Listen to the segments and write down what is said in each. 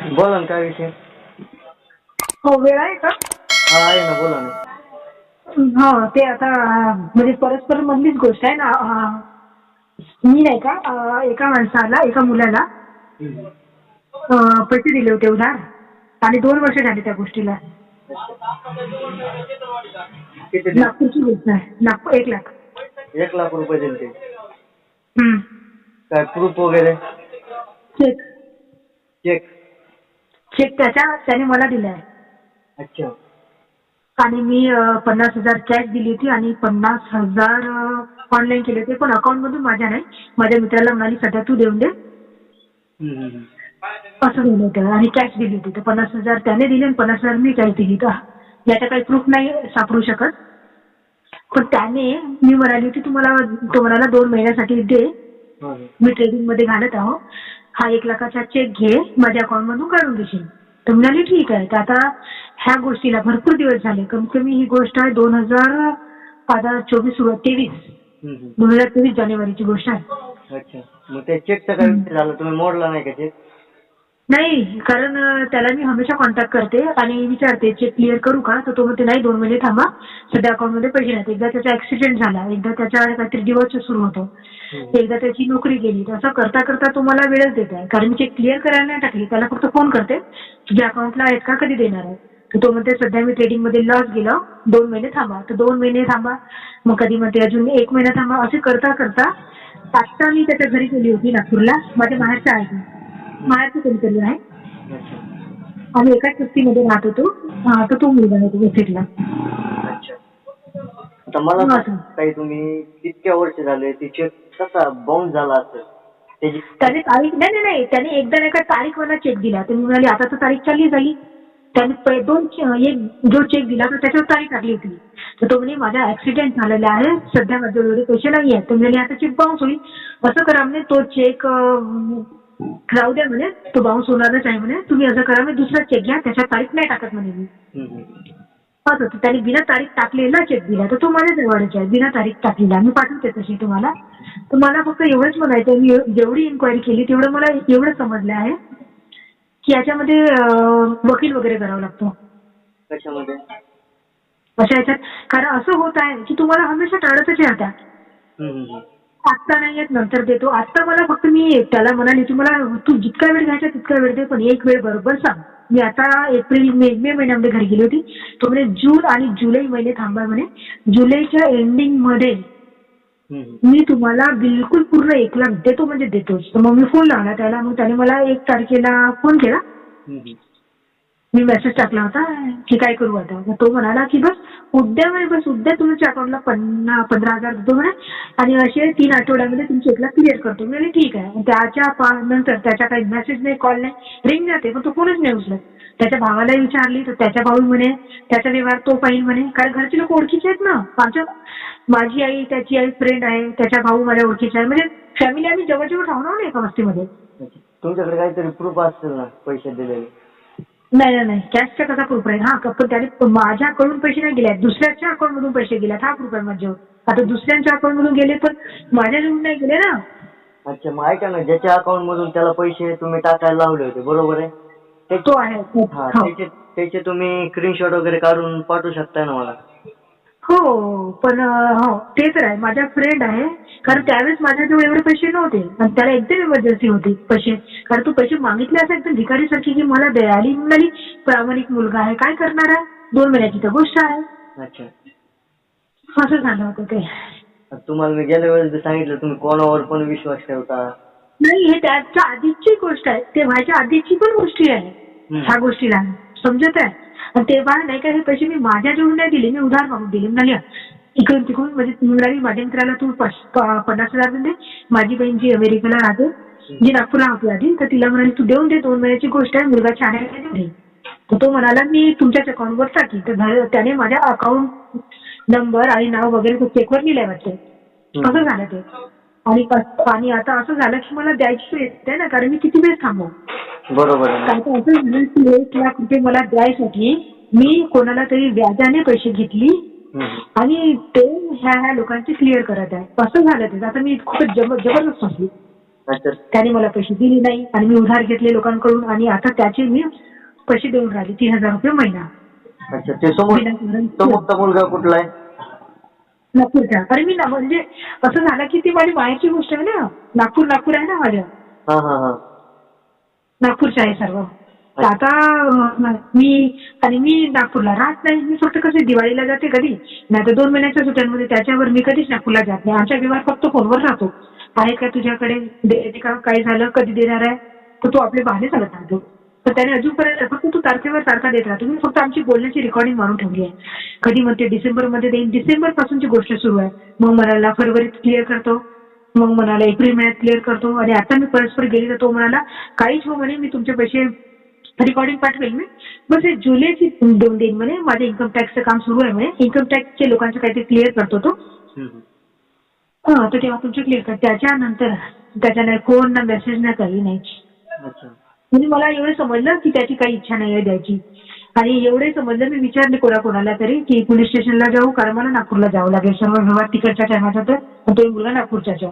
बोला ना, काय विषय? हो, वेळ आहे का? हा, आहे ना, बोला ना. हा, ते आता म्हणजे परस्पर मधलीच गोष्ट आहे ना. मी नाही का एका माणसाला, एका मुलाला पैसे दिले होते उधार, आणि 2 वर्ष झाली त्या गोष्टीला. किती दिवस? नागपूरची गोष्ट आहे. नागपूर 1 लाख. 1 लाख रुपये दिले ते? हम्म. काय प्रूफ वगैरे? चेक. चेक? चेक त्याने मला दिला आहे. अच्छा. आणि मी 50,000 कॅश दिली होती आणि 50,000 ऑनलाईन केले होते, पण अकाउंट मधून माझ्या नाही. माझ्या मित्राला म्हणाली सध्या तू देऊन दे, असं दिलं होतं. आणि कॅश दिली होती. तर 50,000 त्याने दिले आणि 50,000 मी कॅश दिली. तर याचा काही प्रूफ नाही सापडू शकत. पण त्याने, मी म्हणाली होती तो म्हणाला 2 महिन्यासाठी दे, मी ट्रेडिंग मध्ये घालत आहो, हा 1 लाखाचा चेक घे, माझ्या अकाउंट मधून काढून देशील. तर म्हणाली ठीक आहे. तर आता ह्या गोष्टीला भरपूर दिवस झाले. कमीत कमी ही गोष्ट आहे 2023 जानेवारीची गोष्ट आहे. अच्छा. मग ते चेकचं काय विषय झालं? तुम्ही मोडला नाही का चेक? नाही, कारण त्याला मी हमेशा कॉन्टॅक्ट करते आणि विचारते चेक क्लिअर करू का? तर तो म्हणते नाही, 2 महिने थांबा, सध्या अकाउंटमध्ये पैसे नाहीत. एकदा त्याचा ऍक्सिडेंट झाला, एकदा त्याच्या काहीतरी डिवोर्स सुरू होतं, एकदा त्याची नोकरी गेली. तर असं करता करता तो मला वेळच देत आहे. कारण मी चेक क्लिअर करायला नाही टाकली, त्याला फक्त फोन करते, तुझ्या अकाउंटला आहेत का, कधी देणार आहे? तर तो म्हणते सध्या मी ट्रेडिंग मध्ये लॉस गेलो, 2 महिने थांबा. तर 2 महिने थांबा, मग कधी म्हणते अजून 1 महिना थांबा. असे करता करता आता मी त्याच्या घरी गेली होती नागपूरला. माझ्या माहेरच्या आहे, माहेरचं कोणतरी आहे, आम्ही एकाच वस्तीमध्ये राहत होतो. तर तो मुलगा आहे तो फिरला. अच्छा. आता मला काही, तुम्ही इतक्या वर्ष झाले, ती चेक कसा बाउन्स झाला असेल? त्याने तारीख नाही, त्याने एकदा नाही का तारीख मला चेक दिला. तर मी म्हणाली आता तर तारीख चालली झाली. त्याने एक जो चेक दिला तर त्याच्यावर तारीख टाकली होती. तर तो म्हणे माझा ऍक्सिडेंट झालेला आहे, सध्या माझे एवढे पैसे नाही आहेत. तर म्हणे आता चेक बाउन्स होईल. असं करा म्हणे, तो चेक राहू द्या म्हणे, तो बाउन्स होणारच आहे म्हणे. तुम्ही असं करा म्हणे, दुसरा चेक घ्या, त्याच्यात तारीख नाही टाकत म्हणे मी. असं तर त्याने बिना तारीख टाकलेला चेक दिला. तर तो माझ्या जवळचा आहे, बिना तारीख टाकलेला. मी पाठवते तशी तुम्हाला. तर मला फक्त एवढंच म्हणायचं, मी जेवढी इन्क्वायरी केली तेवढं मला एवढं समजलं आहे की याच्यामध्ये वकील वगैरे करावा लागतो. कशामध्ये? अशा याच्यात, कारण असं होत आहे की तुम्हाला हमेशा टाळतच राहत्या. आत्ता नाही येत, नंतर देतो. आत्ता मला फक्त, मी त्याला म्हणाली तू जितका वेळ घ्यायचा तितका वेळ दे, पण एक वेळ बरोबर सांग. मी आता मे महिन्यामध्ये घरी गेली होती. तो म्हणे जून आणि जुलै महिने थांबा म्हणे, जुलैच्या एंडिंग मध्ये मी तुम्हाला बिलकुल पूर्ण 1 लाख देतो म्हणजे देतोच. तर मग मी फोन लावला त्याला. मग त्याने मला 1 तारखेला फोन केला. मी मेसेज टाकला होता की काय करू आता. तो म्हणाला की बस उद्या तुमच्या अकाउंटला 15,000 देतो म्हणे, आणि असे 3 आठवड्यामध्ये तुमची 1 लाख क्लिअर करतो. म्हणजे ठीक आहे. त्याच्या नंतर त्याच्या काही मेसेज नाही, कॉल नाही, रिंग जाते पण तो फोनच नाही उचलत. त्याच्या भावाला विचारली तर त्याच्या भाऊ म्हणे त्याचा व्यवहार तो पाहिजे म्हणे, कारण घरचे लोक ओळखीचे आहेत ना. माझी आई, त्याची आई फ्रेंड आहे, त्याचा भाऊ माझ्या ओळखीचा आहे. म्हणजे फॅमिली आम्ही जवळजवळ राहणार नाही एका वस्तीमध्ये. तुमच्याकडे काहीतरी प्रूफ असेल ना पैसे दिलेले? नाही, कॅशचा कसा प्रूफ आहे? हा, पण त्याने माझ्याकडून पैसे नाही गेले, दुसऱ्याच्या अकाउंट मधून पैसे गेले, हा प्रूफ आहे माझ्यावर. आता दुसऱ्यांच्या अकाउंट मधून गेले पण माझ्याजवळून नाही गेले ना. अच्छा, मग ऐका ना, ज्याच्या अकाउंट मधून त्याला पैसे तुम्ही टाकायला लावले होते, बरोबर आहे? तो आहे. त्याचे तुम्ही स्क्रीनशॉट वगैरे काढून पाठवू शकताय ना मला? हो, पण हो ते तर आहे, माझा फ्रेंड आहे. कारण त्यावेळेस माझ्याजवळ एवढे पैसे नव्हते आणि त्याला एकदम इमर्जन्सी होती पैसे. कारण तू पैसे मागितले असं एकदम भिकारीसारखी की मला द्यायला म्हणाली. प्रामाणिक मुलगा आहे, काय करणार आहे, 2 महिन्याची तर गोष्ट आहे. अच्छा, असं झालं होतं ते. तुम्हाला मी गेल्या वेळेस सांगितलं, तुम्ही कोणावर पण विश्वास ठेवता नाही. हे त्याच्या आधीची गोष्ट आहे, ते व्हायच्या आधीची पण गोष्टी आहे ह्या गोष्टीला, समजत आहे. आणि तेव्हा नाही का हे पैसे मी माझ्या जवळून नाही दिले, मी उधार मागून दिले. म्हणाली इकडून तिकडून, म्हणजे म्हणाली माझ्या मित्राला तू 50,000 दे. माझी बहीण जी अमेरिकेला राहते, जी नागपूरला होती आधी, तर तिला म्हणाली तू देऊन दे, 2 महिन्याची गोष्ट आहे, मुलगा छान आहे. तर तो म्हणाला मी तुमच्याच अकाउंटवर टाकी. तर त्याने माझ्या अकाउंट नंबर आणि नाव वगैरे चेकवर लिहिलंय वाटते. असं झालं ते. आणि आता असं झालं की मला द्यायची येते ना, कारण मी किती वेळ थांबू. बरोबर आहे. कारण असं झालं की 1 लाख रुपये मला द्यायसाठी मी कोणाला तरी व्याजाने पैसे घेतली आणि ते ह्या लोकांची क्लिअर करत आहे. असं झालं ते. आता मी खूपच जबरदस्त फसली. अच्छा त्याने मला पैसे दिले नाही आणि मी उधार घेतले लोकांकडून आणि आता त्याचे मी पैसे देऊन राहिले 3,000 रुपये महिना. अच्छा. ते समोरचा मुलगा कुठला आहे? नागपूरच्या. अरे मी म्हणजे असं झालं की ती माझी मायाची गोष्ट आहे ना. नागपूर आहे ना माझं. हा हा हा. नागपूरचे आहे सर्व. तर आता मी नागपूरला राहत नाही. मी फक्त कसं दिवाळीला जाते कधी, नाही तर 2 महिन्याच्या सुट्ट्यांमध्ये. त्याच्यावर मी कधीच नागपूरला जात नाही. आमचा व्यवहार फक्त फोनवर राहतो. आहे का तुझ्याकडे, देते का, काय झालं, कधी देणार आहे, तर तो आपले बहाणे चालत राहतो. तर त्याने अजूनपर्यंत फक्त तू तारखेवर तारखा देत राहतो. मी फक्त आमची बोलण्याची रेकॉर्डिंग मारून ठेवली आहे. कधी म्हणते डिसेंबरमध्ये देईन, डिसेंबर पासूनची गोष्ट सुरू आहे. मग म्हणाला फरवरीत क्लिअर करतो, मग म्हणाला एप्रिल महिन्यात क्लिअर करतो. आणि आता मी परस्पर गेली तर तो म्हणाला काहीच हो म्हणे, मी तुमचे पैसे रेकॉर्डिंग पाठवेल मी, बस हे जुलैची देऊन देईन म्हणे. माझे इन्कम टॅक्सचं काम सुरू आहे म्हणे. इन्कम टॅक्सचे लोकांचं काहीतरी क्लिअर करतो तो. हा, तर तेव्हा तुमचे क्लिअर कर. त्याच्यानंतर त्याच्या नाही फोन ना मेसेज ना काही नाही. म्हणजे मला एवढं समजलं की त्याची काही इच्छा नाही आहे द्यायची. आणि एवढे समजलं, मी विचारले कोणाला तरी की पोलीस स्टेशनला जाऊ, कारण मला नागपूरला जावं लागेल सर्व व्यवहार तिकडच्या टायमाचा. तर तो मुलगा नागपूरच्याच आहे.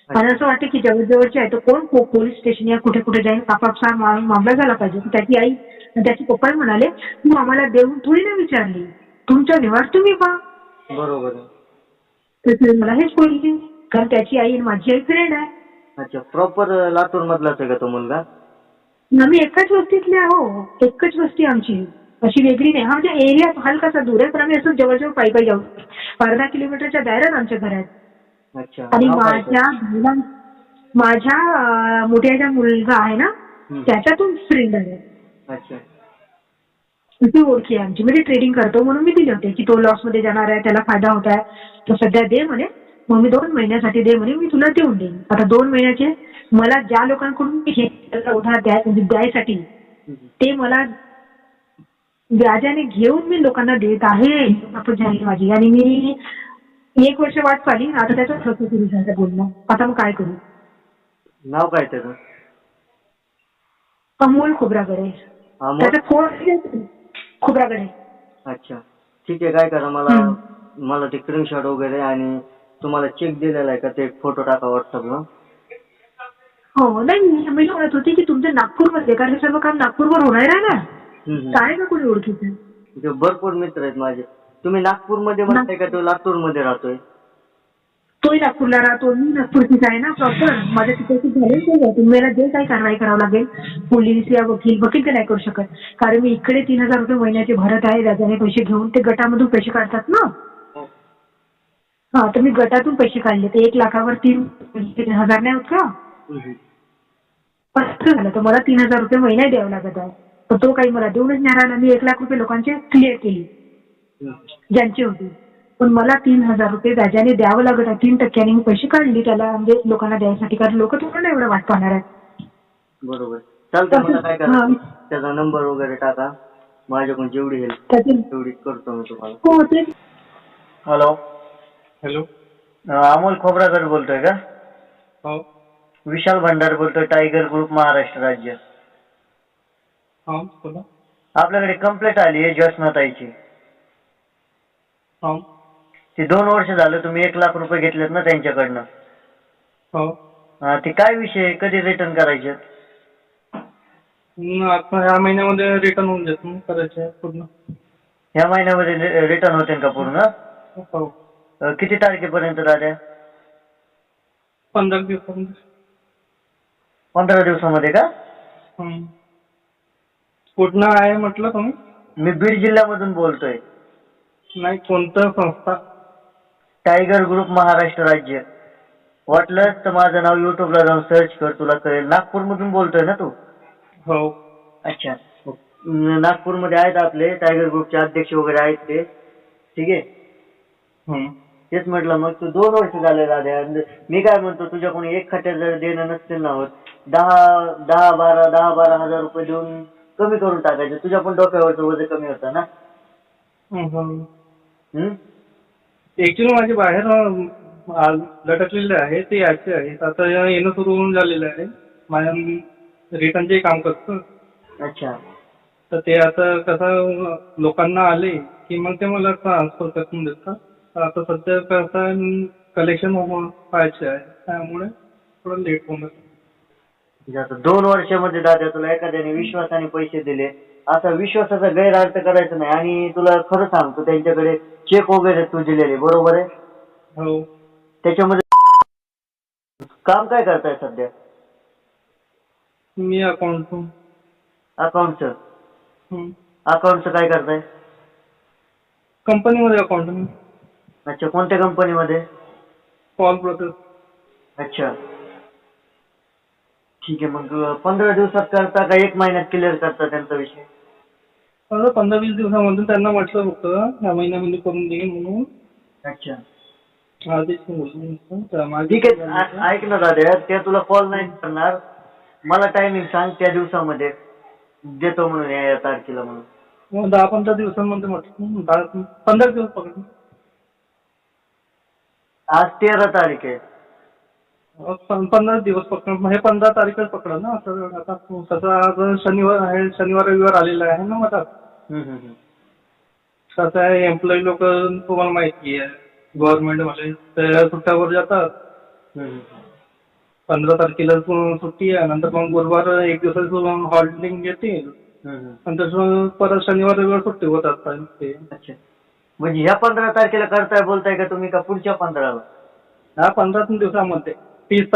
आणि असं वाटतं की जवळचे आहे, तर कोण पोलीस स्टेशन या कुठे जाईल, आपापसा मामला झाला पाहिजे. त्याची आई आणि त्याचे पप्पा म्हणाले तू आम्हाला देऊन थोडी ना विचारली, तुमचा व्यवहार तुम्ही पहा. बरोबर. तर मला हेच बोलली, कारण त्याची आई आणि माझी आई फ्रेंड आहे. अच्छा. प्रॉपर लातूर मधलाच आहे का तो मुलगा? आम्ही एकाच वस्तीतले आहो. एकच वस्ती आमची, अशी वेगळी नाही. हा म्हणजे एरिया हलकासा दूर आहे, पण आम्ही असं जवळजवळ पायी जाऊ. 1.5 किलोमीटरच्या दायऱ्यात आमच्या घर आहेत. अच्छा. आणि माझ्या मोठ्याचा मुलगा आहे ना, त्याच्यातून फ्रेंड आहे. अच्छा. ती ओळखी आहे आमची. म्हणजे ट्रेडिंग करतो म्हणून मी दिले होते की तो लॉस मध्ये जाणार आहे, त्याला फायदा होत आहे, तर सध्या दे म्हणे. मग मी 2 महिन्यासाठी दे म्हणे, मी तुला देऊन देईन. आता 2 महिन्याचे मला ज्या लोकांकडून मी उधार द्यायसाठी ते मला व्याजाने घेऊन मी लोकांना देत आहे झाली माझी. आणि मी 1 वर्ष वाट पाहिली. आता त्याचं खर्च सुरू झालं बोलणं. आता मग काय करू? नाव काय त्याचं? अमोल खोब्रागडे. त्याचा फोन खोब्रागडे. अच्छा. ठीक आहे. काय करा, मला ते स्क्रीनशॉट वगैरे आणि तुम्हाला चेक दिलेला आहे का ते फोटो टाका व्हॉट्सअपला. हो. नाही, मी म्हणत होते की तुमच्या नागपूरमध्ये, कारण सर्व काम नागपूरवर होणार आहे ना, काय का कोणी ओळखीचं? भरपूर मित्र आहेत माझे. तुम्ही नागपूरमध्ये म्हणताय का तो लातूरमध्ये राहतोय? तोही नागपूरला राहतो, मी नागपूरचीच आहे ना प्रॉपर. माझ्या तिकडची झाले तुम्हाला जे काही कारवाई करावं लागेल, पोलीस या वकील ते नाही करू शकत. कारण मी इकडे 3,000 रुपये महिन्याचे भरत आहे. व्याजाने पैसे घेऊन ते गटामधून पैसे काढतात ना. हा, तर मी गटातून पैसे काढले. ते 1 लाखावर 3,000 नाही होत का? पण असं झालं तर मला 3,000 रुपये महिना द्यावं लागत आहे. तर तो काही मला देऊनच नाही राहिला. मी 1 लाख रुपये लोकांचे क्लिअर केली ज्यांची होती, पण मला 3,000 रुपये व्याजाने द्यावं लागत आहे. 3% मी पैसे काढले त्याला, म्हणजे लोकांना द्यायसाठी, कारण लोक थोडं एवढं वाट पाहणार आहेत. बरोबर. चालतं. मला काय करा, त्याचा नंबर वगैरे टाका, माझ्याकडून जेवढी हेल्प तेवढी करतो मी तुम्हाला. हो ते. हॅलो. अमोल खोब्रागडे बोलतोय का? हो. विशाल भंडार बोलतोय, टायगर ग्रुप महाराष्ट्र राज्य. हा, बोला. आपल्याकडे कंप्लेंट आली आहे ज्योत्स्नाताईची. हो. ती 2 वर्ष झालं तुम्ही 1 लाख रुपये घेतलेत ना त्यांच्याकडनं. हो. ते काय विषय, कधी रिटर्न करायचे? आता ह्या महिन्यामध्ये रिटर्न होऊन जात करायचे पूर्ण. ह्या महिन्यामध्ये रिटर्न होते का पूर्ण? हो. किती तारखेपर्यंत झाल्या? 15 दिवसामध्ये. 15 दिवसामध्ये का? कुठनं आहे म्हटलं तुम्ही? मी बीड जिल्ह्यामधून बोलतोय. नाही, कोणतं संस्था? टायगर ग्रुप महाराष्ट्र राज्य. वाटलंच तर माझं नाव युट्यूबला जाऊन सर्च कर, तुला कळेल. नागपूरमधून बोलतोय ना तू? हो. अच्छा. नागपूरमध्ये आहेत आपले टायगर ग्रुपचे अध्यक्ष वगैरे आहेत ते. ठीक आहे. तेच म्हटलं, मग तू 2 वर्ष झाले दादा. मी काय म्हणतो, तुझ्याकडून 1 खात्यात जर देणं नसतील ना होत, 10-12 हजार रुपये देऊन कमी करून टाकायचं. तुझ्या पण डोक्यावरचं वजन कमी होतं ना. ऍक्च्युली माझे बाहेर लटकलेले आहे, ते याचे आहेत. आता येणं सुरू होऊन झालेलं आहे. माझ्या रिटर्नचे काम करतो. अच्छा. तर ते आता कसं लोकांना आले की मग ते मला ट्रान्सफर करून देतात. आता सध्या कसं कलेक्शन व्हायचे आहे, त्यामुळे थोडं लेट होऊन जातं. म्हणजे आता 2 वर्षामध्ये दादा तुला एखाद्याने विश्वासाने पैसे दिले, असा विश्वासाचा गैरअर्थ करायचा नाही. आणि तुला खरं सांगतो, त्यांच्याकडे चेक वगैरे तू दिलेले, बरोबर आहे? हो. त्याच्यामध्ये काम काय करताय सध्या? मी अकाउंट. अकाउंटचं काय करताय? कंपनीमध्ये अकाउंट. अच्छा, कोणत्या कंपनीमध्ये? पॉल ब्रोथर्स. अच्छा, ठीक आहे. मग 15 दिवसात करता का 1 महिन्यात क्लिअर करता त्यांचा विषय? 15-20 दिवसामधून त्यांना म्हटलं होतं ह्या महिन्यामध्ये करून देईन म्हणून. अच्छा, आधीच बोललो. ठीक आहे. ऐक ना दादा, त्या तुला कॉल नाही करणार. मला टायमिंग सांग, त्या दिवसामध्ये देतो म्हणून, या तारखेला म्हणून. 10-15 दिवसांमध्ये म्हटलं. 15 दिवस पकडून. आज 13 तारीख आहे. 15 दिवस पकडून. हे 15 तारीखच पकडा ना. तर आता कसं आज शनिवार आहे, शनिवार रविवार आलेला आहे ना मग. कसं आहे, एम्प्लॉई लोक तुम्हाला माहिती आहे, गव्हर्नमेंटवाले त्या सुट्ट्यावर जातात. 15 तारखेला सुट्टी आहे, नंतर मग गुरुवार 1 दिवसाचं हॉलिडे घेतील, नंतर परत शनिवार रविवार सुट्टी होतात ते. अच्छा, म्हणजे ह्या 15 तारखेला करताय बोलताय का तुम्ही, का पुढच्या 15ला? ह्या 15 दिवसामध्ये 30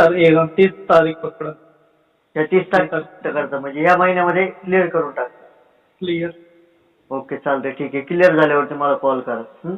तारीख पकडा. त्या 30 तारखेला करता, म्हणजे ह्या महिन्यामध्ये क्लिअर करून टाक. क्लिअर. ओके, चालतंय, ठीक आहे. क्लिअर झाल्यावरती मला कॉल करा.